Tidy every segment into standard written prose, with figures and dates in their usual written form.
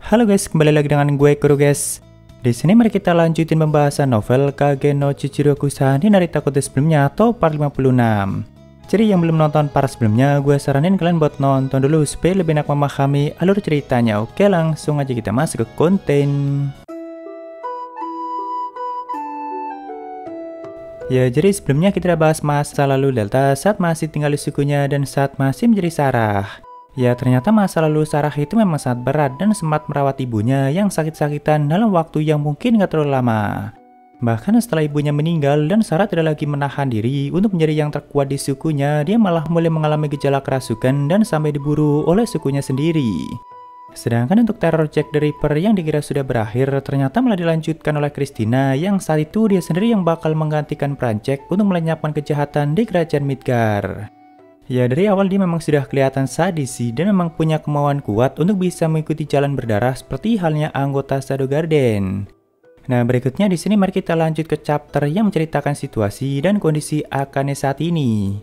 Halo guys, kembali lagi dengan gue Kuro guys. Di sini mari kita lanjutin pembahasan novel Kage no Chichiroku-san di Narita Kote sebelumnya atau part 56. Jadi yang belum nonton part sebelumnya, gue saranin kalian buat nonton dulu supaya lebih enak memahami alur ceritanya. Oke, langsung aja kita masuk ke konten. Ya, jadi sebelumnya kita udah bahas masa lalu Delta saat masih tinggal di sukunya dan saat masih menjadi Sarah. Ya, ternyata masa lalu Sarah itu memang sangat berat dan sempat merawat ibunya yang sakit-sakitan dalam waktu yang mungkin gak terlalu lama. Bahkan setelah ibunya meninggal dan Sarah tidak lagi menahan diri untuk menjadi yang terkuat di sukunya, dia malah mulai mengalami gejala kerasukan dan sampai diburu oleh sukunya sendiri. Sedangkan untuk teror Jack the Ripper yang dikira sudah berakhir, ternyata malah dilanjutkan oleh Christina yang saat itu dia sendiri yang bakal menggantikan peran Jack untuk melenyapkan kejahatan di kerajaan Midgar. Ya, dari awal dia memang sudah kelihatan sadis sih dan memang punya kemauan kuat untuk bisa mengikuti jalan berdarah seperti halnya anggota Shadow Garden. Nah, berikutnya di sini mari kita lanjut ke chapter yang menceritakan situasi dan kondisi Akane saat ini.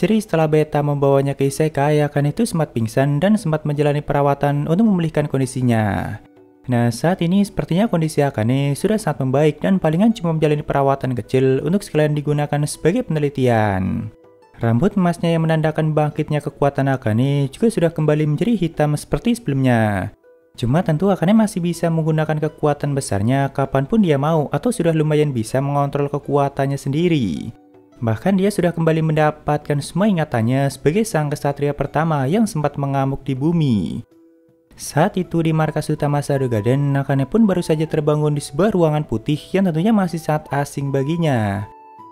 Jadi setelah Beta membawanya ke isekai, Akane itu sempat pingsan dan sempat menjalani perawatan untuk memulihkan kondisinya. Nah, saat ini sepertinya kondisi Akane sudah sangat membaik dan palingan cuma menjalani perawatan kecil untuk sekalian digunakan sebagai penelitian. Rambut emasnya yang menandakan bangkitnya kekuatan Akane juga sudah kembali menjadi hitam seperti sebelumnya. Cuma tentu Akane masih bisa menggunakan kekuatan besarnya kapanpun dia mau atau sudah lumayan bisa mengontrol kekuatannya sendiri. Bahkan dia sudah kembali mendapatkan semua ingatannya sebagai sang kesatria pertama yang sempat mengamuk di bumi. Saat itu di markas utama Shadow Garden, Akane pun baru saja terbangun di sebuah ruangan putih yang tentunya masih sangat asing baginya.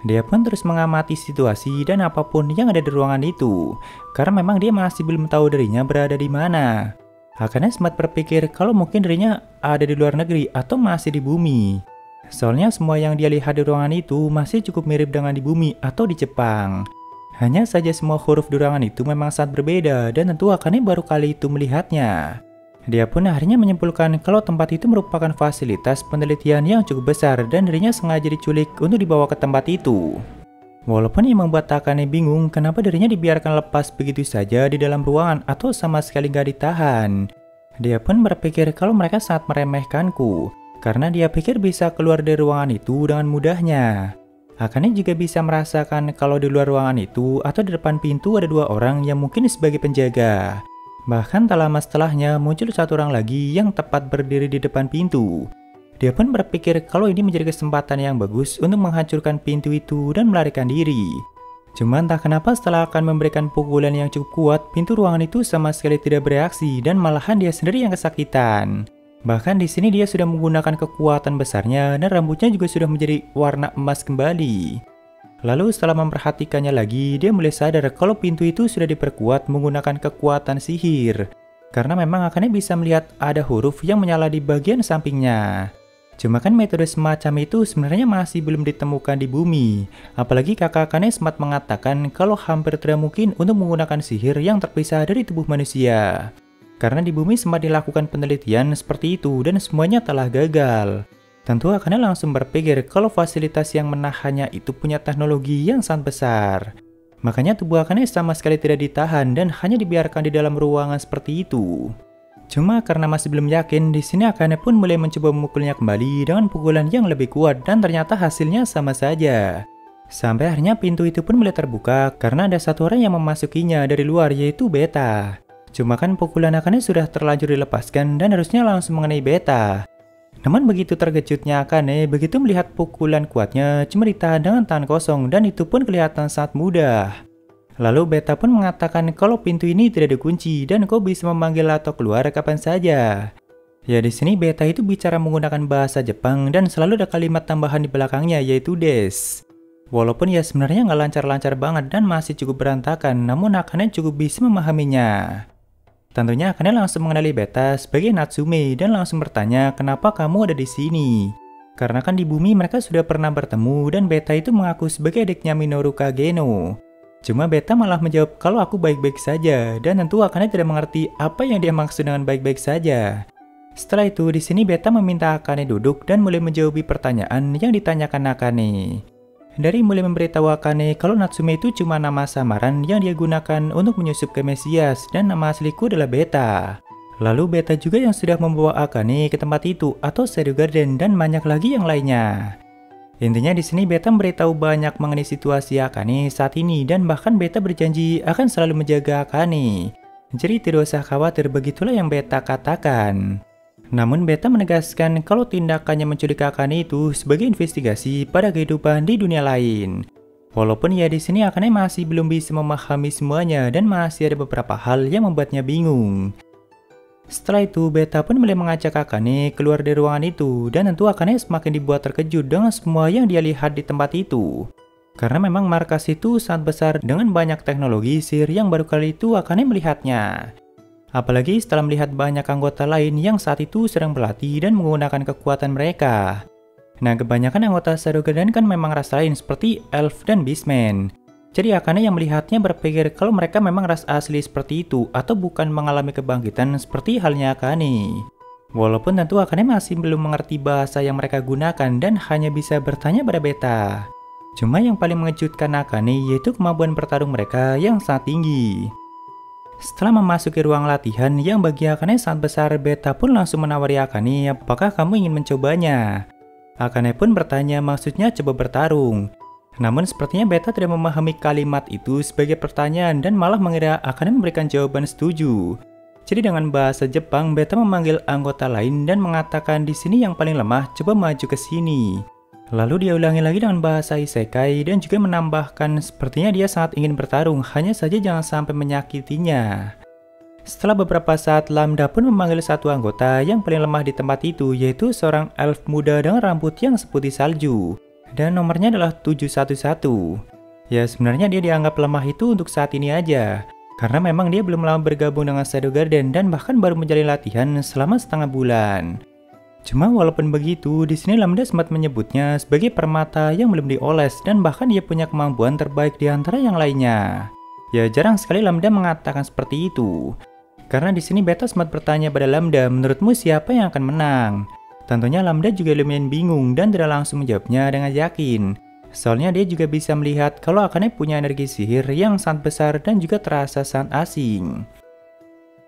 Dia pun terus mengamati situasi dan apapun yang ada di ruangan itu, karena memang dia masih belum tahu dirinya berada di mana. Akane sempat berpikir kalau mungkin dirinya ada di luar negeri atau masih di bumi. Soalnya semua yang dia lihat di ruangan itu masih cukup mirip dengan di bumi atau di Jepang. Hanya saja semua huruf di ruangan itu memang sangat berbeda dan tentu Akane baru kali itu melihatnya. Dia pun akhirnya menyimpulkan kalau tempat itu merupakan fasilitas penelitian yang cukup besar dan dirinya sengaja diculik untuk dibawa ke tempat itu. Walaupun yang membuat Akane bingung kenapa dirinya dibiarkan lepas begitu saja di dalam ruangan atau sama sekali gak ditahan. Dia pun berpikir kalau mereka sangat meremehkanku, karena dia pikir bisa keluar dari ruangan itu dengan mudahnya. Akane juga bisa merasakan kalau di luar ruangan itu atau di depan pintu ada dua orang yang mungkin sebagai penjaga. Bahkan tak lama setelahnya muncul satu orang lagi yang tepat berdiri di depan pintu. Dia pun berpikir kalau ini menjadi kesempatan yang bagus untuk menghancurkan pintu itu dan melarikan diri. Cuma entah kenapa setelah akan memberikan pukulan yang cukup kuat, pintu ruangan itu sama sekali tidak bereaksi dan malahan dia sendiri yang kesakitan. Bahkan di sini dia sudah menggunakan kekuatan besarnya dan rambutnya juga sudah menjadi warna emas kembali. Lalu setelah memperhatikannya lagi, dia mulai sadar kalau pintu itu sudah diperkuat menggunakan kekuatan sihir. Karena memang Akane bisa melihat ada huruf yang menyala di bagian sampingnya. Cuma kan metode semacam itu sebenarnya masih belum ditemukan di bumi. Apalagi kakak Akane sempat mengatakan kalau hampir tidak mungkin untuk menggunakan sihir yang terpisah dari tubuh manusia. Karena di bumi sempat dilakukan penelitian seperti itu dan semuanya telah gagal. Tentu Akane langsung berpikir kalau fasilitas yang menahannya itu punya teknologi yang sangat besar. Makanya tubuh Akane sama sekali tidak ditahan dan hanya dibiarkan di dalam ruangan seperti itu. Cuma karena masih belum yakin, di sini Akane pun mulai mencoba memukulnya kembali dengan pukulan yang lebih kuat dan ternyata hasilnya sama saja. Sampai akhirnya pintu itu pun mulai terbuka karena ada satu orang yang memasukinya dari luar yaitu Beta. Cuma kan pukulan Akane sudah terlanjur dilepaskan dan harusnya langsung mengenai Beta. Namun begitu terkejutnya Akane begitu melihat pukulan kuatnya cuma ditahan dengan tangan kosong dan itu pun kelihatan sangat mudah. Lalu Beta pun mengatakan kalau pintu ini tidak dikunci dan kau bisa memanggil atau keluar kapan saja. Ya di sini Beta itu bicara menggunakan bahasa Jepang dan selalu ada kalimat tambahan di belakangnya yaitu des. Walaupun ya sebenarnya nggak lancar-lancar banget dan masih cukup berantakan, namun Akane cukup bisa memahaminya. Tentunya Akane langsung mengenali Beta sebagai Natsume dan langsung bertanya kenapa kamu ada di sini. Karena kan di bumi mereka sudah pernah bertemu dan Beta itu mengaku sebagai adiknya Minoru Kageno. Cuma Beta malah menjawab kalau aku baik-baik saja dan tentu Akane tidak mengerti apa yang dia maksud dengan baik-baik saja. Setelah itu di sini Beta meminta Akane duduk dan mulai menjawab pertanyaan yang ditanyakan Akane. Dari mulai memberitahu Akane kalau Natsume itu cuma nama samaran yang dia gunakan untuk menyusup ke Mesias dan nama asliku adalah Beta. Lalu Beta juga yang sudah membawa Akane ke tempat itu atau Shadow Garden dan banyak lagi yang lainnya. Intinya di sini Beta memberitahu banyak mengenai situasi Akane saat ini dan bahkan Beta berjanji akan selalu menjaga Akane. Jadi tidak usah khawatir, begitulah yang Beta katakan. Namun Beta menegaskan kalau tindakannya menculik Akane itu sebagai investigasi pada kehidupan di dunia lain. Walaupun ya di sini Akane masih belum bisa memahami semuanya dan masih ada beberapa hal yang membuatnya bingung. Setelah itu, Beta pun mulai mengajak Akane keluar dari ruangan itu, dan tentu Akane semakin dibuat terkejut dengan semua yang dia lihat di tempat itu. Karena memang markas itu sangat besar dengan banyak teknologi sihir yang baru kali itu Akane melihatnya. Apalagi setelah melihat banyak anggota lain yang saat itu sedang berlatih dan menggunakan kekuatan mereka. Nah, kebanyakan anggota Shadow Garden kan memang ras lain seperti Elf dan Beastman. Jadi Akane yang melihatnya berpikir kalau mereka memang ras asli seperti itu atau bukan mengalami kebangkitan seperti halnya Akane. Walaupun tentu Akane masih belum mengerti bahasa yang mereka gunakan dan hanya bisa bertanya pada Beta. Cuma yang paling mengejutkan Akane yaitu kemampuan bertarung mereka yang sangat tinggi. Setelah memasuki ruang latihan yang bagi Akane sangat besar, Beta pun langsung menawari Akane, apakah kamu ingin mencobanya? Akane pun bertanya maksudnya coba bertarung. Namun sepertinya Beta tidak memahami kalimat itu sebagai pertanyaan dan malah mengira Akane memberikan jawaban setuju. Jadi dengan bahasa Jepang, Beta memanggil anggota lain dan mengatakan di sini yang paling lemah coba maju ke sini. Lalu dia ulangi lagi dengan bahasa isekai dan juga menambahkan sepertinya dia sangat ingin bertarung, hanya saja jangan sampai menyakitinya. Setelah beberapa saat, Lambda pun memanggil satu anggota yang paling lemah di tempat itu, yaitu seorang elf muda dengan rambut yang seputih salju. Dan nomornya adalah 711. Ya sebenarnya dia dianggap lemah itu untuk saat ini aja. Karena memang dia belum lama bergabung dengan Shadow Garden dan bahkan baru menjalani latihan selama setengah bulan. Cuma walaupun begitu, di sini Lambda sempat menyebutnya sebagai permata yang belum dioles dan bahkan dia punya kemampuan terbaik di antara yang lainnya. Ya jarang sekali Lambda mengatakan seperti itu. Karena di sini Beta sempat bertanya pada Lambda, menurutmu siapa yang akan menang? Tentunya Lambda juga lumayan bingung dan tidak langsung menjawabnya dengan yakin. Soalnya dia juga bisa melihat kalau Akane punya energi sihir yang sangat besar dan juga terasa sangat asing.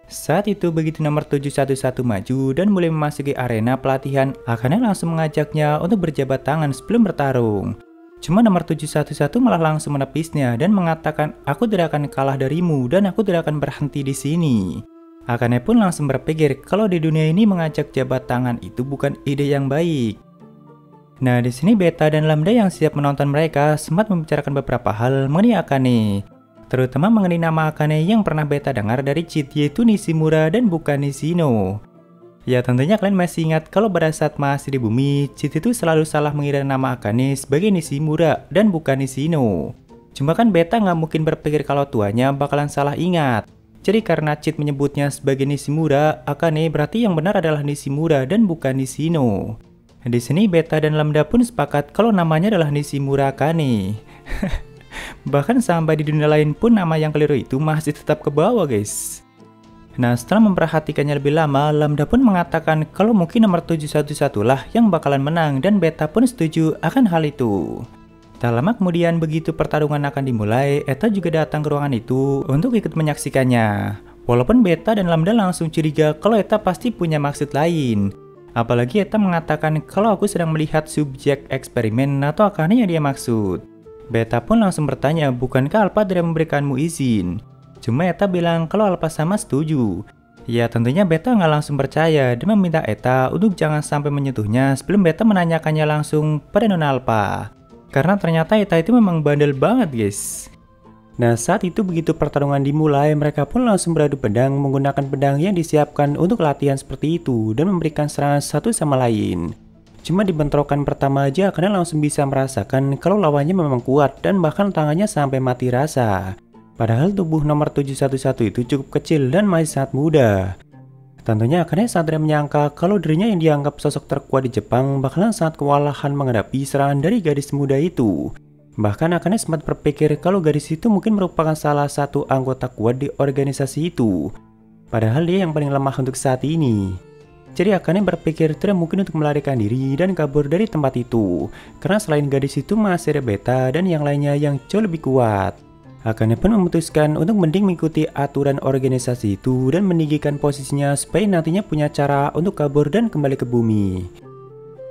Saat itu begitu nomor 711 maju dan mulai memasuki arena pelatihan, Akane langsung mengajaknya untuk berjabat tangan sebelum bertarung. Cuma nomor 711 malah langsung menepisnya dan mengatakan, aku tidak akan kalah darimu dan aku tidak akan berhenti di sini. Akane pun langsung berpikir kalau di dunia ini mengajak jabat tangan itu bukan ide yang baik. Nah, di sini Beta dan Lambda yang siap menonton mereka sempat membicarakan beberapa hal mengenai Akane, terutama mengenai nama Akane yang pernah Beta dengar dari cheat, yaitu Nishimura dan bukan Nishino. Ya tentunya kalian masih ingat kalau pada saat masih di bumi, cheat itu selalu salah mengira nama Akane sebagai Nishimura dan bukan Nishino. Cuma kan Beta nggak mungkin berpikir kalau tuanya bakalan salah ingat. Jadi karena cheat menyebutnya sebagai Nishimura, Akane berarti yang benar adalah Nishimura dan bukan Nishino. Di sini Beta dan Lambda pun sepakat kalau namanya adalah Nishimura Akane. Bahkan sampai di dunia lain pun nama yang keliru itu masih tetap ke bawah, guys. Nah, setelah memperhatikannya lebih lama, Lambda pun mengatakan kalau mungkin nomor 711 lah yang bakalan menang dan Beta pun setuju akan hal itu. Tak lama kemudian begitu pertarungan akan dimulai, Eta juga datang ke ruangan itu untuk ikut menyaksikannya. Walaupun Beta dan Lambda langsung curiga kalau Eta pasti punya maksud lain. Apalagi Eta mengatakan kalau aku sedang melihat subjek eksperimen atau Akane yang dia maksud. Beta pun langsung bertanya, bukankah Alpha tidak memberikanmu izin? Cuma Eta bilang kalau Alpha sama setuju. Ya tentunya Beta nggak langsung percaya dan meminta Eta untuk jangan sampai menyentuhnya sebelum Beta menanyakannya langsung pada Nona Alpha. Karena ternyata Eta itu memang bandel banget, guys. Nah, saat itu begitu pertarungan dimulai, mereka pun langsung beradu pedang menggunakan pedang yang disiapkan untuk latihan seperti itu dan memberikan serangan satu sama lain. Cuma di bentrokan pertama aja kalian langsung bisa merasakan kalau lawannya memang kuat dan bahkan tangannya sampai mati rasa. Padahal tubuh nomor 711 itu cukup kecil dan masih sangat muda. Tentunya Akane sangat tidak menyangka kalau dirinya yang dianggap sosok terkuat di Jepang bakalan sangat kewalahan menghadapi serangan dari gadis muda itu. Bahkan Akane sempat berpikir kalau gadis itu mungkin merupakan salah satu anggota kuat di organisasi itu. Padahal dia yang paling lemah untuk saat ini. Jadi Akane berpikir tidak mungkin untuk melarikan diri dan kabur dari tempat itu. Karena selain gadis itu masih ada Beta dan yang lainnya yang jauh lebih kuat. Akane pun memutuskan untuk mending mengikuti aturan organisasi itu dan meninggikan posisinya supaya nantinya punya cara untuk kabur dan kembali ke bumi.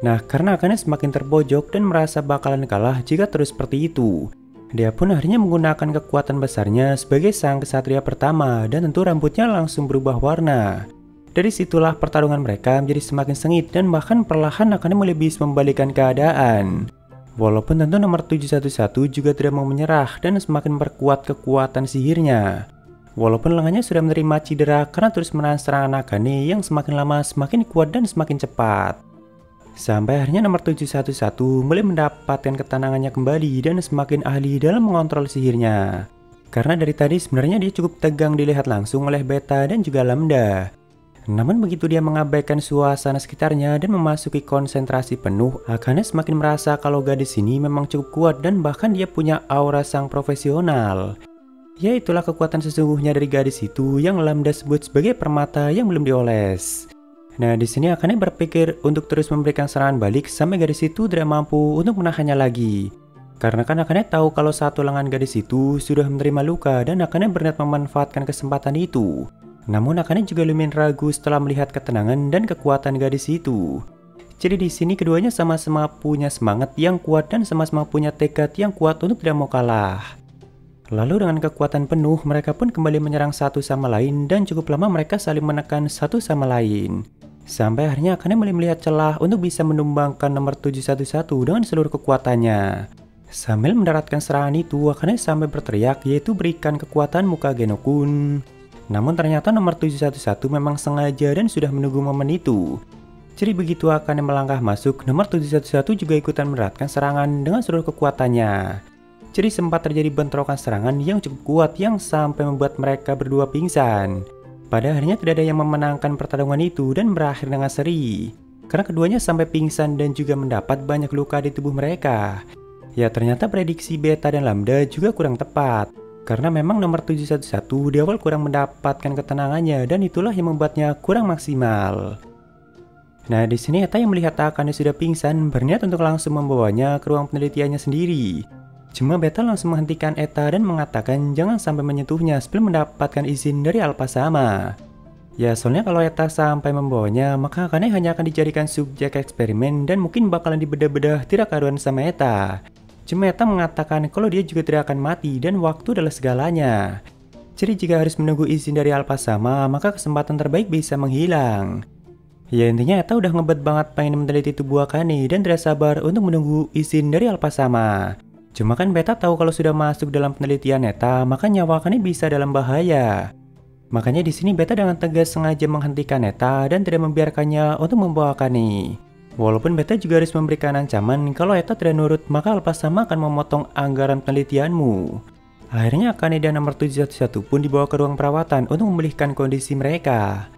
Nah, karena Akane semakin terpojok dan merasa bakalan kalah jika terus seperti itu, dia pun akhirnya menggunakan kekuatan besarnya sebagai sang kesatria pertama dan tentu rambutnya langsung berubah warna. Dari situlah pertarungan mereka menjadi semakin sengit dan bahkan perlahan Akane mulai bisa membalikan keadaan. Walaupun tentu nomor 711 juga tidak mau menyerah dan semakin memperkuat kekuatan sihirnya. Walaupun lengannya sudah menerima cedera karena terus menahan serangan Akane yang semakin lama semakin kuat dan semakin cepat. Sampai akhirnya nomor 711 mulai mendapatkan ketenangannya kembali dan semakin ahli dalam mengontrol sihirnya. Karena dari tadi sebenarnya dia cukup tegang dilihat langsung oleh Beta dan juga Lambda. Namun begitu dia mengabaikan suasana sekitarnya dan memasuki konsentrasi penuh, Akane semakin merasa kalau gadis ini memang cukup kuat dan bahkan dia punya aura sang profesional. Ya, itulah kekuatan sesungguhnya dari gadis itu yang Lambda sebut sebagai permata yang belum dioles. Nah, di sini Akane berpikir untuk terus memberikan serangan balik sampai gadis itu tidak mampu untuk menahannya lagi. Karena kan Akane tahu kalau satu lengan gadis itu sudah menerima luka dan Akane berniat memanfaatkan kesempatan itu. Namun Akane juga lumayan ragu setelah melihat ketenangan dan kekuatan gadis itu. Jadi di sini keduanya sama-sama punya semangat yang kuat dan sama-sama punya tekad yang kuat untuk tidak mau kalah. Lalu dengan kekuatan penuh mereka pun kembali menyerang satu sama lain dan cukup lama mereka saling menekan satu sama lain. Sampai akhirnya Akane mulai melihat celah untuk bisa menumbangkan nomor 711 dengan seluruh kekuatannya. Sambil mendaratkan serangan itu, Akane sampai berteriak yaitu berikan kekuatan muka Genokun. Namun ternyata nomor 711 memang sengaja dan sudah menunggu momen itu. Jadi begitu Akane melangkah masuk, nomor 711 juga ikutan mendaratkan serangan dengan seluruh kekuatannya. Jadi sempat terjadi bentrokan serangan yang cukup kuat yang sampai membuat mereka berdua pingsan. Pada akhirnya tidak ada yang memenangkan pertarungan itu dan berakhir dengan seri. Karena keduanya sampai pingsan dan juga mendapat banyak luka di tubuh mereka. Ya, ternyata prediksi Beta dan Lambda juga kurang tepat. Karena memang nomor 711 di awal kurang mendapatkan ketenangannya dan itulah yang membuatnya kurang maksimal. Nah, di sini Eta yang melihat Akane sudah pingsan berniat untuk langsung membawanya ke ruang penelitiannya sendiri. Cuma Beta langsung menghentikan Eta dan mengatakan jangan sampai menyentuhnya sebelum mendapatkan izin dari Alpha Sama. Ya, soalnya kalau Eta sampai membawanya, maka Akane hanya akan dijadikan subjek eksperimen dan mungkin bakalan dibedah-bedah tidak karuan sama Eta. Cuma Eta mengatakan kalau dia juga tidak akan mati dan waktu adalah segalanya. Jadi jika harus menunggu izin dari Alpha Sama, maka kesempatan terbaik bisa menghilang. Ya, intinya Eta udah ngebet banget pengen meneliti tubuh Akane dan tidak sabar untuk menunggu izin dari Alpha Sama. Cuma kan Beta tahu kalau sudah masuk dalam penelitian Eta, maka nyawa Akane bisa dalam bahaya. Makanya di sini Beta dengan tegas sengaja menghentikan Eta dan tidak membiarkannya untuk membawa Akane. Walaupun Beta juga harus memberikan ancaman kalau Eta tidak nurut maka Alpha Sama akan memotong anggaran penelitianmu. Akhirnya Akane dan nomor 711 pun dibawa ke ruang perawatan untuk memulihkan kondisi mereka.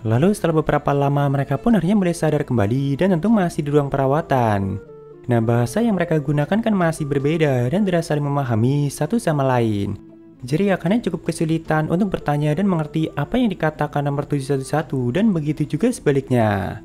Lalu setelah beberapa lama mereka pun akhirnya mulai sadar kembali dan tentu masih di ruang perawatan. Nah, bahasa yang mereka gunakan kan masih berbeda dan tidak saling memahami satu sama lain. Jadi Akane cukup kesulitan untuk bertanya dan mengerti apa yang dikatakan nomor 711 dan begitu juga sebaliknya.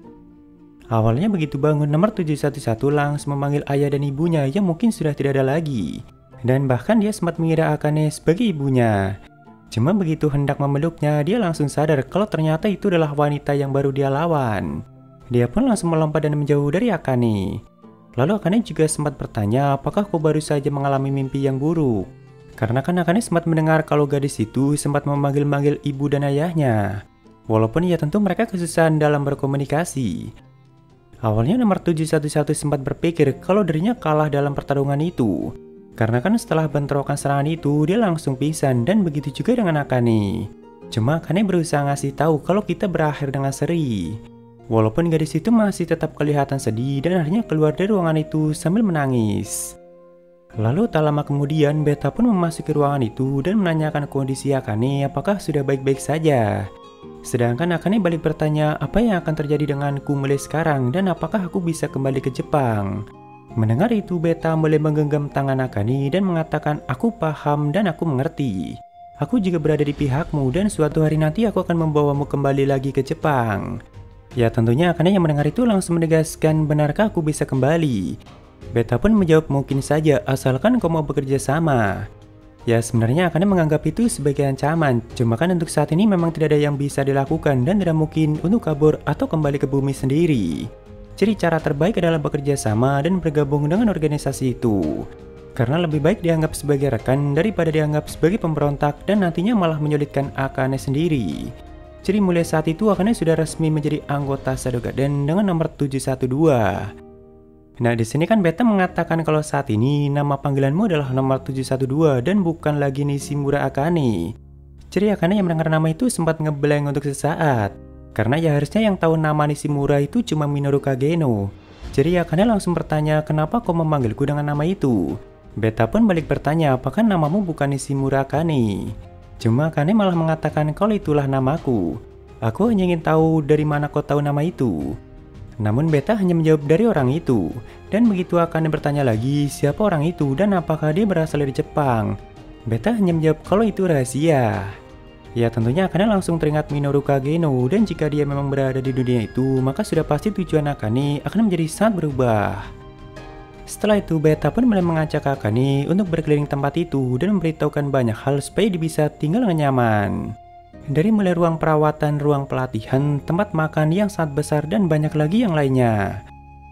Awalnya begitu bangun nomor 711 langsung memanggil ayah dan ibunya yang mungkin sudah tidak ada lagi. Dan bahkan dia sempat mengira Akane sebagai ibunya. Cuma begitu hendak memeluknya, dia langsung sadar kalau ternyata itu adalah wanita yang baru dia lawan. Dia pun langsung melompat dan menjauh dari Akane. Lalu Akane juga sempat bertanya apakah kau baru saja mengalami mimpi yang buruk. Karena kan Akane sempat mendengar kalau gadis itu sempat memanggil-manggil ibu dan ayahnya. Walaupun ya tentu mereka kesusahan dalam berkomunikasi. Awalnya nomor 711 sempat berpikir kalau dirinya kalah dalam pertarungan itu. Karena kan setelah bentrokan serangan itu dia langsung pingsan dan begitu juga dengan Akane. Cuma Akane berusaha ngasih tahu kalau kita berakhir dengan seri. Walaupun gadis itu masih tetap kelihatan sedih dan akhirnya keluar dari ruangan itu sambil menangis. Lalu tak lama kemudian Beta pun memasuki ruangan itu dan menanyakan kondisi Akane apakah sudah baik-baik saja. Sedangkan Akane balik bertanya apa yang akan terjadi denganku mulai sekarang dan apakah aku bisa kembali ke Jepang. Mendengar itu Beta mulai menggenggam tangan Akane dan mengatakan aku paham dan aku mengerti. Aku juga berada di pihakmu dan suatu hari nanti aku akan membawamu kembali lagi ke Jepang. Ya tentunya Akane yang mendengar itu langsung menegaskan benarkah aku bisa kembali. Beta pun menjawab mungkin saja asalkan kau mau bekerja sama. Ya sebenarnya Akane menganggap itu sebagai ancaman, cuma kan untuk saat ini memang tidak ada yang bisa dilakukan dan tidak mungkin untuk kabur atau kembali ke bumi sendiri. Jadi cara terbaik adalah bekerja sama dan bergabung dengan organisasi itu. Karena lebih baik dianggap sebagai rekan daripada dianggap sebagai pemberontak dan nantinya malah menyulitkan Akane sendiri. Jadi mulai saat itu Akane sudah resmi menjadi anggota Shadogaden dengan nomor 712. Nah, di sini kan Beta mengatakan kalau saat ini nama panggilanmu adalah nomor 712 dan bukan lagi Nishimura Akane. Jadi Akane yang mendengar nama itu sempat ngeblank untuk sesaat. Karena ya harusnya yang tahu nama Nishimura itu cuma Minoru Kageno. Jadi Akane langsung bertanya, kenapa kau memanggilku dengan nama itu? Beta pun balik bertanya, apakah namamu bukan Nishimura Akane? Cuma Akane malah mengatakan kalau itulah namaku. Aku hanya ingin tahu dari mana kau tahu nama itu. Namun Beta hanya menjawab dari orang itu. Dan begitu Akane bertanya lagi siapa orang itu dan apakah dia berasal dari Jepang, Beta hanya menjawab kalau itu rahasia. Ya tentunya Akane langsung teringat Minoru Kageno dan jika dia memang berada di dunia itu maka sudah pasti tujuan Akane akan menjadi sangat berubah. Setelah itu Beta pun mulai mengajak Akane untuk berkeliling tempat itu dan memberitahukan banyak hal supaya dia bisa tinggal dengan nyaman. Dari mulai ruang perawatan, ruang pelatihan, tempat makan yang sangat besar dan banyak lagi yang lainnya.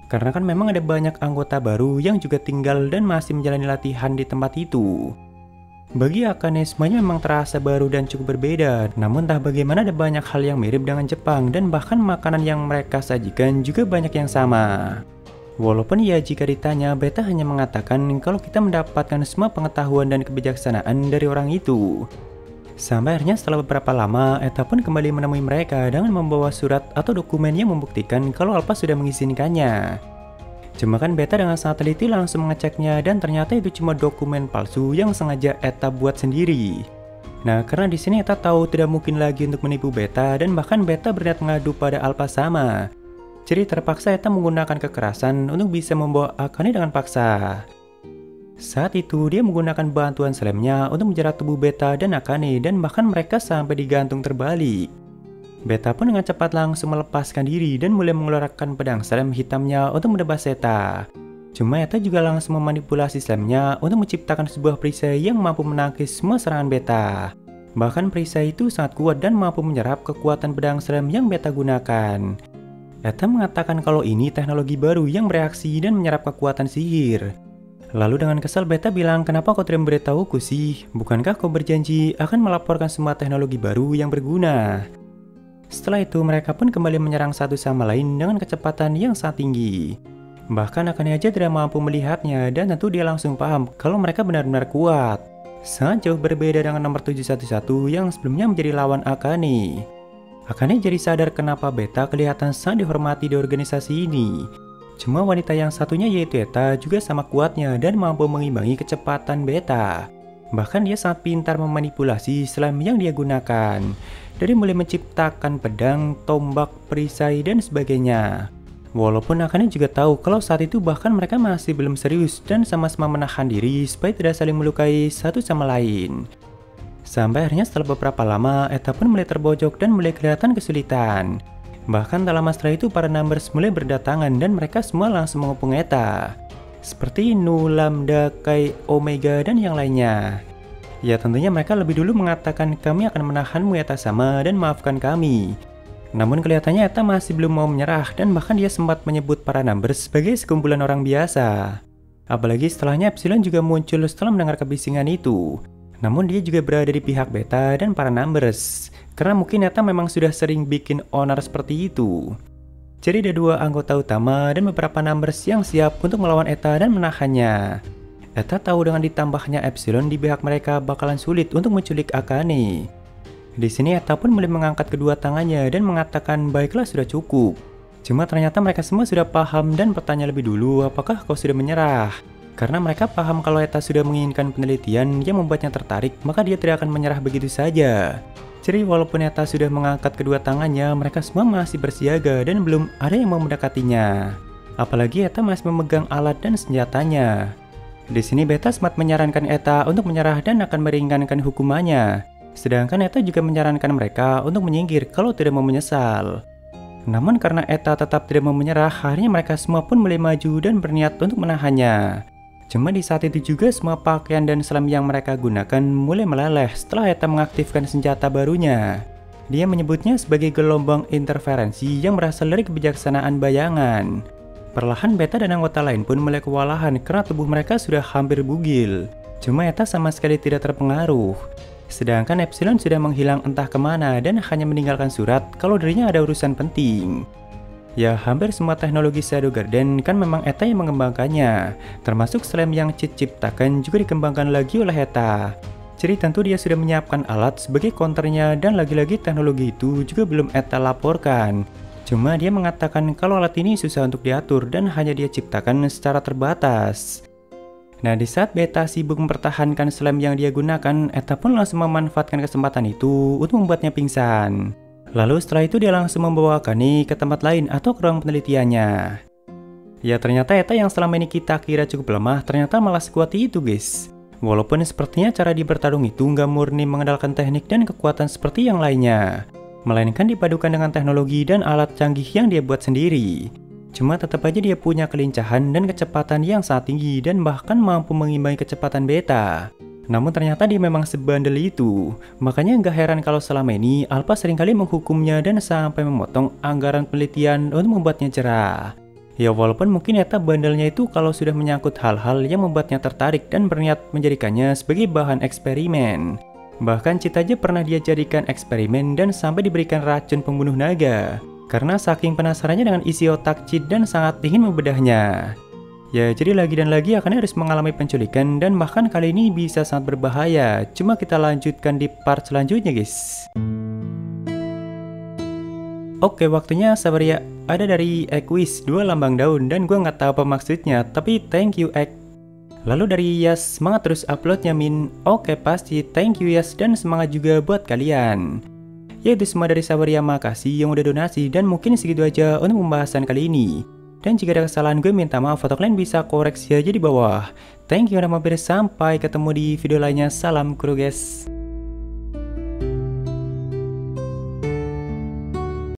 Karena kan memang ada banyak anggota baru yang juga tinggal dan masih menjalani latihan di tempat itu. Bagi Akane semuanya memang terasa baru dan cukup berbeda, namun entah bagaimana ada banyak hal yang mirip dengan Jepang dan bahkan makanan yang mereka sajikan juga banyak yang sama. Walaupun ya jika ditanya, Beta hanya mengatakan kalau kita mendapatkan semua pengetahuan dan kebijaksanaan dari orang itu. Sampai akhirnya setelah beberapa lama, Eta pun kembali menemui mereka dengan membawa surat atau dokumen yang membuktikan kalau Alpha sudah mengizinkannya. Cuma kan Beta dengan sangat teliti langsung mengeceknya dan ternyata itu cuma dokumen palsu yang sengaja Eta buat sendiri. Nah, karena di sini Eta tahu tidak mungkin lagi untuk menipu Beta dan bahkan Beta berniat mengadu pada Alpha sama. Jadi terpaksa Eta menggunakan kekerasan untuk bisa membawa Akane dengan paksa. Saat itu dia menggunakan bantuan slemnya untuk menjerat tubuh Beta dan Akane dan bahkan mereka sampai digantung terbalik. Beta pun dengan cepat langsung melepaskan diri dan mulai mengeluarkan pedang slem hitamnya untuk menebas Eta. Cuma Eta juga langsung memanipulasi slemnya untuk menciptakan sebuah perisai yang mampu menangkis semua serangan Beta. Bahkan perisai itu sangat kuat dan mampu menyerap kekuatan pedang slem yang Beta gunakan. Eta mengatakan kalau ini teknologi baru yang bereaksi dan menyerap kekuatan sihir. Lalu dengan kesal Beta bilang, kenapa kau tidak memberitahuku sih? Bukankah kau berjanji akan melaporkan semua teknologi baru yang berguna? Setelah itu mereka pun kembali menyerang satu sama lain dengan kecepatan yang sangat tinggi. Bahkan Akane aja tidak mampu melihatnya dan tentu dia langsung paham kalau mereka benar-benar kuat. Sangat jauh berbeda dengan nomor 711 yang sebelumnya menjadi lawan Akane. Akane jadi sadar kenapa Beta kelihatan sangat dihormati di organisasi ini. Cuma wanita yang satunya yaitu Eta juga sama kuatnya dan mampu mengimbangi kecepatan Beta. Bahkan dia sangat pintar memanipulasi slime yang dia gunakan. Dari mulai menciptakan pedang, tombak, perisai, dan sebagainya. Walaupun Akane juga tahu kalau saat itu bahkan mereka masih belum serius dan sama-sama menahan diri supaya tidak saling melukai satu sama lain. Sampai akhirnya setelah beberapa lama, Eta pun mulai terbojok dan mulai kelihatan kesulitan. Bahkan tak lama setelah itu para numbers mulai berdatangan dan mereka semua langsung mengepung Eta. Seperti Nu, Lambda, Kai, Omega, dan yang lainnya. Ya tentunya mereka lebih dulu mengatakan kami akan menahanmu Eta sama dan maafkan kami. Namun kelihatannya Eta masih belum mau menyerah dan bahkan dia sempat menyebut para numbers sebagai sekumpulan orang biasa. Apalagi setelahnya Epsilon juga muncul setelah mendengar kebisingan itu. Namun dia juga berada di pihak Beta dan para numbers. Karena mungkin Eta memang sudah sering bikin onar seperti itu. Jadi ada dua anggota utama dan beberapa numbers yang siap untuk melawan Eta dan menahannya. Eta tahu dengan ditambahnya Epsilon di pihak mereka bakalan sulit untuk menculik Akane. Di sini Eta pun mulai mengangkat kedua tangannya dan mengatakan baiklah sudah cukup. Cuma ternyata mereka semua sudah paham dan bertanya lebih dulu apakah kau sudah menyerah. Karena mereka paham kalau Eta sudah menginginkan penelitian yang membuatnya tertarik, maka dia tidak akan menyerah begitu saja. Jadi walaupun Eta sudah mengangkat kedua tangannya, mereka semua masih bersiaga dan belum ada yang mau mendekatinya. Apalagi Eta masih memegang alat dan senjatanya. Di sini Beta sempat menyarankan Eta untuk menyerah dan akan meringankan hukumannya. Sedangkan Eta juga menyarankan mereka untuk menyingkir kalau tidak mau menyesal. Namun karena Eta tetap tidak mau menyerah, akhirnya mereka semua pun mulai maju dan berniat untuk menahannya. Cuma di saat itu juga semua pakaian dan selam yang mereka gunakan mulai meleleh setelah Eta mengaktifkan senjata barunya. Dia menyebutnya sebagai gelombang interferensi yang berasal dari kebijaksanaan bayangan. Perlahan Beta dan anggota lain pun mulai kewalahan karena tubuh mereka sudah hampir bugil. Cuma Eta sama sekali tidak terpengaruh. Sedangkan Epsilon sudah menghilang entah kemana dan hanya meninggalkan surat kalau dirinya ada urusan penting. Ya, hampir semua teknologi Shadow Garden kan memang Eta yang mengembangkannya, termasuk slime yang Cid ciptakan juga dikembangkan lagi oleh Eta. Jadi tentu dia sudah menyiapkan alat sebagai counternya dan lagi-lagi teknologi itu juga belum Eta laporkan. Cuma dia mengatakan kalau alat ini susah untuk diatur dan hanya dia ciptakan secara terbatas. Nah, di saat Beta sibuk mempertahankan slime yang dia gunakan, Eta pun langsung memanfaatkan kesempatan itu untuk membuatnya pingsan. Lalu setelah itu dia langsung membawa Akane ke tempat lain atau ke ruang penelitiannya. Ya ternyata Eta yang selama ini kita kira cukup lemah ternyata malah sekuat itu guys. Walaupun sepertinya cara dia bertarung itu nggak murni mengandalkan teknik dan kekuatan seperti yang lainnya, melainkan dipadukan dengan teknologi dan alat canggih yang dia buat sendiri. Cuma tetap aja dia punya kelincahan dan kecepatan yang sangat tinggi dan bahkan mampu mengimbangi kecepatan Beta. Namun ternyata dia memang sebandel itu, makanya nggak heran kalau selama ini Alpha seringkali menghukumnya dan sampai memotong anggaran penelitian untuk membuatnya cerah. Ya walaupun mungkin Eta bandelnya itu kalau sudah menyangkut hal-hal yang membuatnya tertarik dan berniat menjadikannya sebagai bahan eksperimen. Bahkan Cid aja pernah dia jadikan eksperimen dan sampai diberikan racun pembunuh naga, karena saking penasarannya dengan isi otak Cid dan sangat ingin membedahnya. Ya, jadi lagi dan lagi Akane harus mengalami penculikan dan bahkan kali ini bisa sangat berbahaya. Cuma kita lanjutkan di part selanjutnya, guys. Oke, waktunya sabar ya. Ada dari Equis 2 lambang daun dan gue nggak tahu apa maksudnya, tapi thank you Ek. Lalu dari Yas, semangat terus uploadnya Min. Oke, pasti thank you Yas dan semangat juga buat kalian. Ya itu semua dari Sabaria, makasih yang udah donasi dan mungkin segitu aja untuk pembahasan kali ini. Dan jika ada kesalahan gue minta maaf atau kalian bisa koreksi aja di bawah. Thank you udah mampir, sampai ketemu di video lainnya. Salam kru guys.